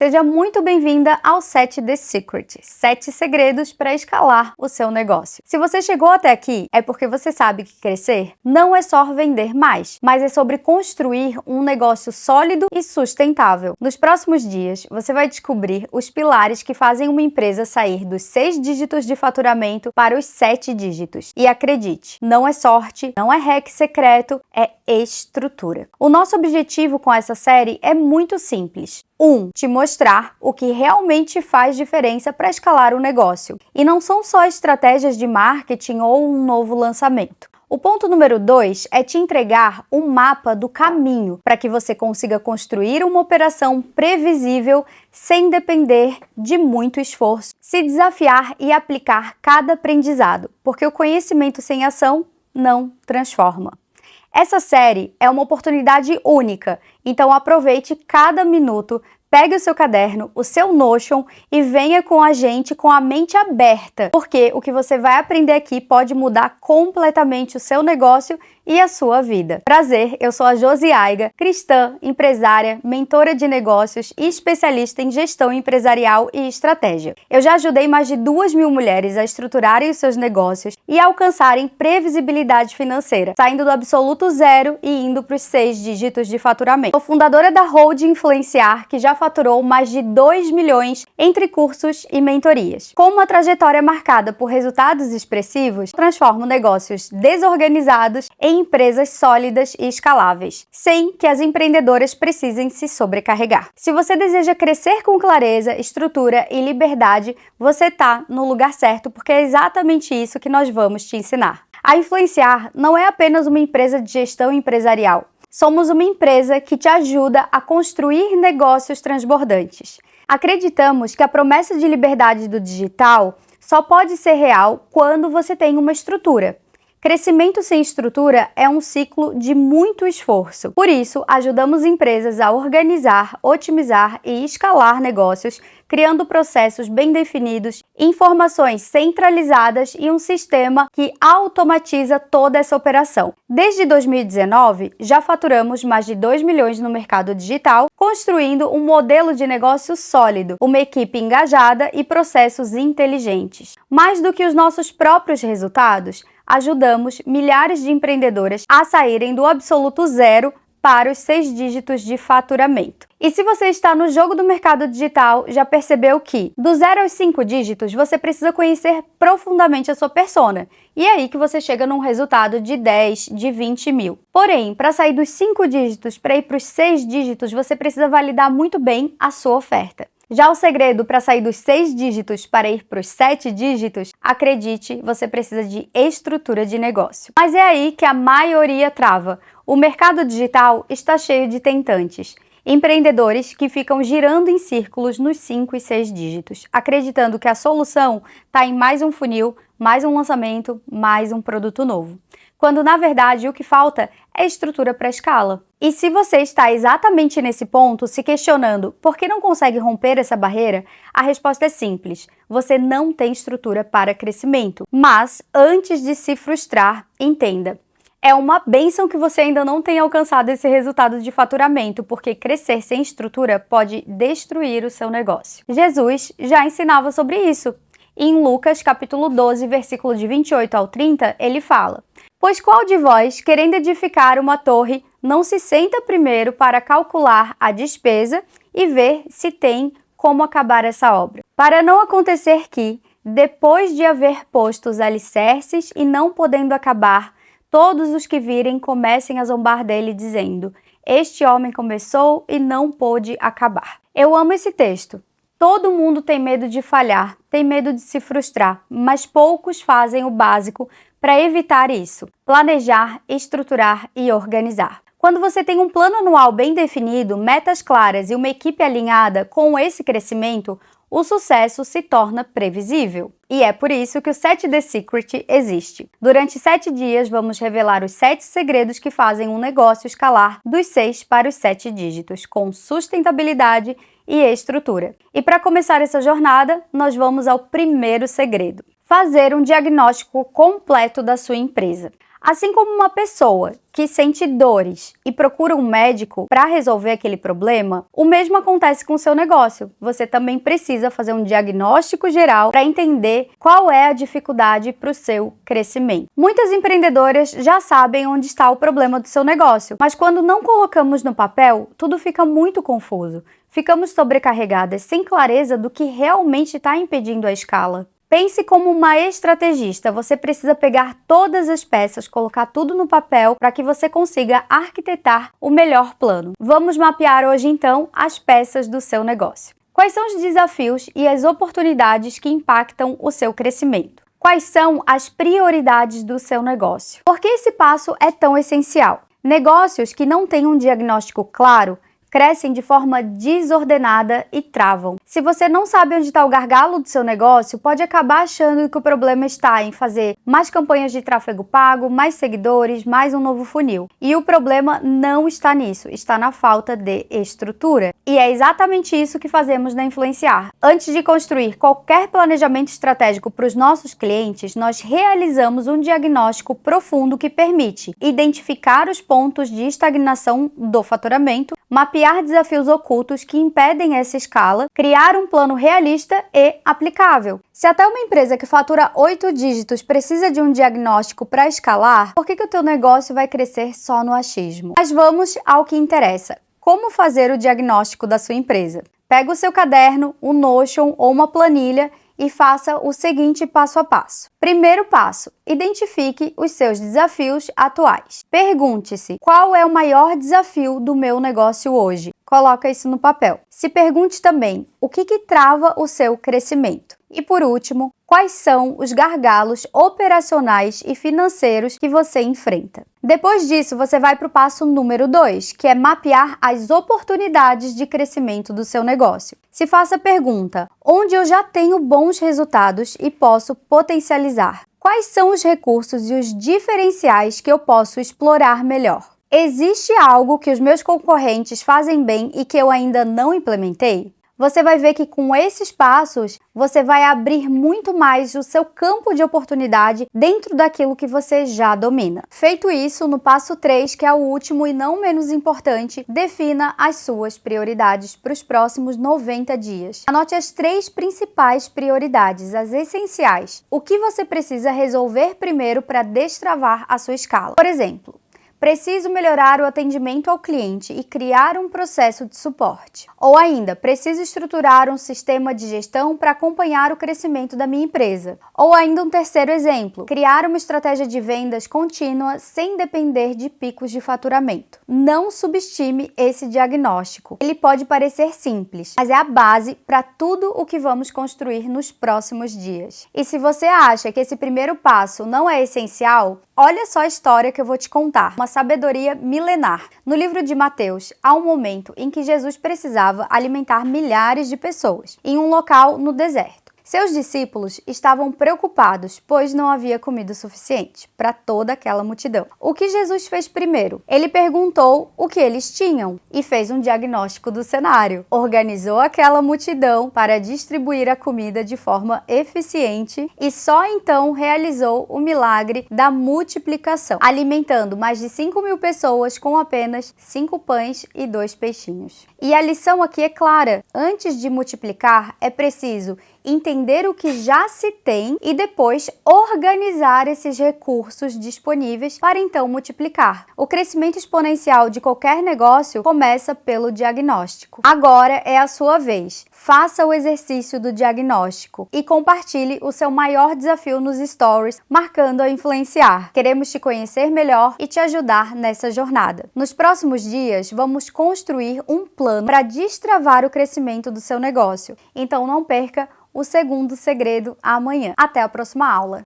Seja muito bem-vinda ao 7 The Secret, 7 segredos para escalar o seu negócio. Se você chegou até aqui, é porque você sabe que crescer não é só vender mais, mas é sobre construir um negócio sólido e sustentável. Nos próximos dias, você vai descobrir os pilares que fazem uma empresa sair dos 6 dígitos de faturamento para os 7 dígitos. E acredite, não é sorte, não é hack secreto, é estrutura. O nosso objetivo com essa série é muito simples. 1. Te mostrar o que realmente faz diferença para escalar o negócio. E não são só estratégias de marketing ou um novo lançamento. O ponto número 2 é te entregar um mapa do caminho para que você consiga construir uma operação previsível sem depender de muito esforço, se desafiar e aplicar cada aprendizado, porque o conhecimento sem ação não transforma. Essa série é uma oportunidade única, então aproveite cada minuto, pegue o seu caderno, o seu Notion e venha com a gente com a mente aberta, porque o que você vai aprender aqui pode mudar completamente o seu negócio e a sua vida. Prazer, eu sou a Josi Aiga, cristã, empresária, mentora de negócios e especialista em gestão empresarial e estratégia. Eu já ajudei mais de 2.000 mulheres a estruturarem os seus negócios e a alcançarem previsibilidade financeira, saindo do absoluto zero e indo para os 6 dígitos de faturamento. Sou fundadora da Hold Influenciar, que já faturou mais de 2 milhões entre cursos e mentorias. Com uma trajetória marcada por resultados expressivos, transformo negócios desorganizados em empresas sólidas e escaláveis, sem que as empreendedoras precisem se sobrecarregar. Se você deseja crescer com clareza, estrutura e liberdade, você está no lugar certo, porque é exatamente isso que nós vamos te ensinar. A Influenciar não é apenas uma empresa de gestão empresarial. Somos uma empresa que te ajuda a construir negócios transbordantes. Acreditamos que a promessa de liberdade do digital só pode ser real quando você tem uma estrutura. Crescimento sem estrutura é um ciclo de muito esforço. Por isso, ajudamos empresas a organizar, otimizar e escalar negócios, criando processos bem definidos, informações centralizadas e um sistema que automatiza toda essa operação. Desde 2019, já faturamos mais de 2 milhões no mercado digital, construindo um modelo de negócio sólido, uma equipe engajada e processos inteligentes. Mais do que os nossos próprios resultados, ajudamos milhares de empreendedoras a saírem do absoluto zero para os 6 dígitos de faturamento. E se você está no jogo do mercado digital, já percebeu que do 0 aos 5 dígitos você precisa conhecer profundamente a sua persona. E é aí que você chega num resultado de 10, de 20 mil. Porém, para sair dos 5 dígitos para ir para os 6 dígitos, você precisa validar muito bem a sua oferta. Já o segredo para sair dos 6 dígitos para ir para os 7 dígitos, acredite, você precisa de estrutura de negócio. Mas é aí que a maioria trava. O mercado digital está cheio de tentantes, empreendedores que ficam girando em círculos nos 5 e 6 dígitos, acreditando que a solução está em mais um funil, mais um lançamento, mais um produto novo. Quando, na verdade, o que falta é estrutura para escala. E se você está exatamente nesse ponto, se questionando por que não consegue romper essa barreira, a resposta é simples: você não tem estrutura para crescimento. Mas, antes de se frustrar, entenda. É uma bênção que você ainda não tenha alcançado esse resultado de faturamento, porque crescer sem estrutura pode destruir o seu negócio. Jesus já ensinava sobre isso. Em Lucas, capítulo 12, versículo de 28 ao 30, ele fala: "Pois qual de vós, querendo edificar uma torre, não se senta primeiro para calcular a despesa e ver se tem como acabar essa obra? Para não acontecer que, depois de haver posto os alicerces e não podendo acabar, todos os que virem comecem a zombar dele, dizendo: este homem começou e não pôde acabar." Eu amo esse texto. Todo mundo tem medo de falhar, tem medo de se frustrar, mas poucos fazem o básico para evitar isso: planejar, estruturar e organizar. Quando você tem um plano anual bem definido, metas claras e uma equipe alinhada com esse crescimento, o sucesso se torna previsível. E é por isso que o 7 The Secret existe. Durante 7 dias, vamos revelar os 7 segredos que fazem um negócio escalar dos 6 para os 7 dígitos, com sustentabilidade e estrutura. E para começar essa jornada, nós vamos ao primeiro segredo: fazer um diagnóstico completo da sua empresa. Assim como uma pessoa que sente dores e procura um médico para resolver aquele problema, o mesmo acontece com o seu negócio. Você também precisa fazer um diagnóstico geral para entender qual é a dificuldade para o seu crescimento. Muitas empreendedoras já sabem onde está o problema do seu negócio, mas quando não colocamos no papel, tudo fica muito confuso. Ficamos sobrecarregadas, sem clareza do que realmente está impedindo a escala. Pense como uma estrategista, você precisa pegar todas as peças, colocar tudo no papel para que você consiga arquitetar o melhor plano. Vamos mapear hoje então as peças do seu negócio. Quais são os desafios e as oportunidades que impactam o seu crescimento? Quais são as prioridades do seu negócio? Por que esse passo é tão essencial? Negócios que não têm um diagnóstico claro crescem de forma desordenada e travam. Se você não sabe onde está o gargalo do seu negócio, pode acabar achando que o problema está em fazer mais campanhas de tráfego pago, mais seguidores, mais um novo funil. E o problema não está nisso, está na falta de estrutura. E é exatamente isso que fazemos na Influenciar. Antes de construir qualquer planejamento estratégico para os nossos clientes, nós realizamos um diagnóstico profundo que permite identificar os pontos de estagnação do faturamento, mapear desafios ocultos que impedem essa escala, criar um plano realista e aplicável. Se até uma empresa que fatura 8 dígitos precisa de um diagnóstico para escalar, por que o teu negócio vai crescer só no achismo? Mas vamos ao que interessa. Como fazer o diagnóstico da sua empresa? Pega o seu caderno, um Notion ou uma planilha e faça o seguinte passo a passo. Primeiro passo, identifique os seus desafios atuais. Pergunte-se, qual é o maior desafio do meu negócio hoje? Coloca isso no papel. Se pergunte também, o que trava o seu crescimento? E por último, quais são os gargalos operacionais e financeiros que você enfrenta? Depois disso, você vai para o passo número 2, que é mapear as oportunidades de crescimento do seu negócio. Se faça a pergunta, onde eu já tenho bons resultados e posso potencializar? Quais são os recursos e os diferenciais que eu posso explorar melhor? Existe algo que os meus concorrentes fazem bem e que eu ainda não implementei? Você vai ver que com esses passos, você vai abrir muito mais o seu campo de oportunidade dentro daquilo que você já domina. Feito isso, no passo 3, que é o último e não menos importante, defina as suas prioridades para os próximos 90 dias. Anote as 3 principais prioridades, as essenciais. O que você precisa resolver primeiro para destravar a sua escala. Por exemplo, preciso melhorar o atendimento ao cliente e criar um processo de suporte. Ou ainda, preciso estruturar um sistema de gestão para acompanhar o crescimento da minha empresa. Ou ainda um terceiro exemplo, criar uma estratégia de vendas contínua sem depender de picos de faturamento. Não subestime esse diagnóstico. Ele pode parecer simples, mas é a base para tudo o que vamos construir nos próximos dias. E se você acha que esse primeiro passo não é essencial, olha só a história que eu vou te contar, uma sabedoria milenar. No livro de Mateus, há um momento em que Jesus precisava alimentar milhares de pessoas, em um local no deserto. Seus discípulos estavam preocupados, pois não havia comida suficiente para toda aquela multidão. O que Jesus fez primeiro? Ele perguntou o que eles tinham e fez um diagnóstico do cenário. Organizou aquela multidão para distribuir a comida de forma eficiente e só então realizou o milagre da multiplicação, alimentando mais de 5.000 pessoas com apenas 5 pães e 2 peixinhos. E a lição aqui é clara: antes de multiplicar, é preciso entender o que já se tem e depois organizar esses recursos disponíveis para então multiplicar. O crescimento exponencial de qualquer negócio começa pelo diagnóstico. Agora é a sua vez. Faça o exercício do diagnóstico e compartilhe o seu maior desafio nos stories, marcando a Influenciar. Queremos te conhecer melhor e te ajudar nessa jornada. Nos próximos dias, vamos construir um plano para destravar o crescimento do seu negócio. Então não perca o segundo segredo amanhã. Até a próxima aula!